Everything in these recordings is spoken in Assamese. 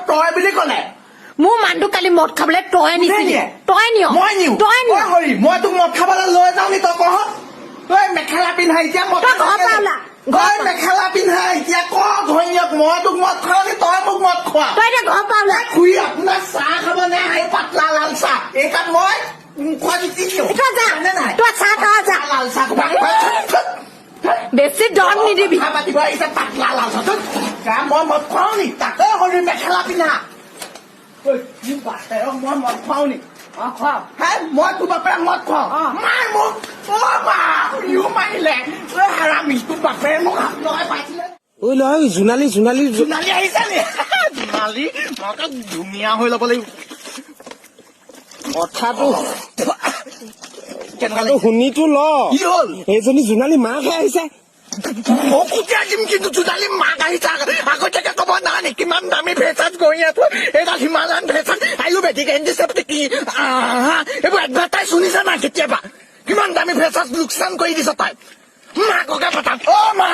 তই বুলি ক'লে মোৰ মানুহটো কালি মদ খাবলৈ তই নিছিলি তই নিয় মই নিও তই নিয় হৰি মই তোক মদ খাবলৈ লৈ যাওঁ নি তই কহ তই মেখেলা পিন্ধা এতিয়া মদ তই মেখেলা পিন্ধা এতিয়া ক ঘৈণীয়েক মই তোক মদ খাওঁ নি তই মোক মদ খোৱা তই এতিয়া ঘৰ পালা খুৰী আপোনাৰ চাহ খাব নে এই পাতলা লাল চাহ এইকাত মই খোৱা দি দিওঁ তই চাহ খাৱা যা লাল চাহ বেছি দম নিদিবি পাতিব আহিছে পাতলা লাল চাহ মই মদ খুৱাওঁ নি তাকে হৰি মেখেলা পিন্ধা মই মদ খুৱাওঁ নি মই তোৰ বাপেৰে মদ খুৱাওঁ মাৰ মোক মাৰিলে হাৰামি তোৰ বাপেৰে মোক হাত লগাই পাইছিলে ঐ লয় জোনালী আহিছে নি জোনালী মই ধুনীয়া হৈ ল'ব লাগিব কথাটো শুনিতো ল কি হ'ল এইজনী জোনালী মাকহে আহিছে মই কুটিয়া দিম কিন্তু জোনালী মাক আহিছে আগতীয়াকে ক'ব নাই কিমান দামী ভেচাত গৈ আছো এইডাল হিমালয়ান ভেচাত আয়ুৰ্বেদিক এণ্টিচেপ্টিক এইবোৰ এডভাৰটাইজ শুনিছা নাই কেতিয়াবা কিমান দামী ভেচাত লোকচান কৰি দিছ তাই মাককে পঠাম মা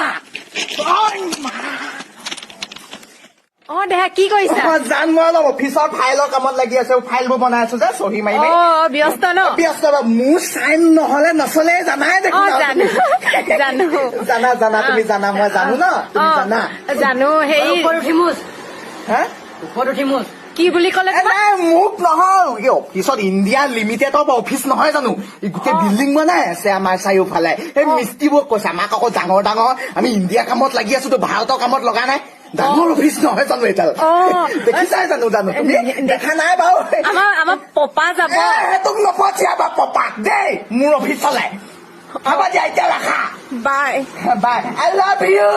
দেহা কি কৰিছা জান মই অলপ অফিচৰ ফাইলৰ কামত লাগি আছো ফাইলবোৰ বনাই আছো যে চহী মাৰি ব্যস্ত ন ব্যস্ত মোৰ চাইন নহলে নচলে জানাই দেখোন জানা তুমি জানা মই জানো ন তুমি জানা জানো হেৰি কি বুলি ক'লে নাই মোক নহয় অফিচত ইণ্ডিয়া লিমিটেডৰ অফিচ নহয় জানো গোটেই বিল্ডিং বনাই আছে আমাৰ চাৰিওফালে সেই মিস্ত্ৰীবোৰক কৈছে আমাক আকৌ ডাঙৰ আমি ইণ্ডিয়া কামত লাগি আছো ভাৰতৰ কামত লগা নাই ডাঙৰ অফিচ নহয় জানো এইডাল দেখিছাই জানো তুমি দেখা নাই বাৰু আমাৰ পপা যাব তোক নপঠিয়াবা পপাক দেই মোৰ অফিচলে হ'ব দিয়া এতিয়া ৰাখা বাই আই লাভ ইউ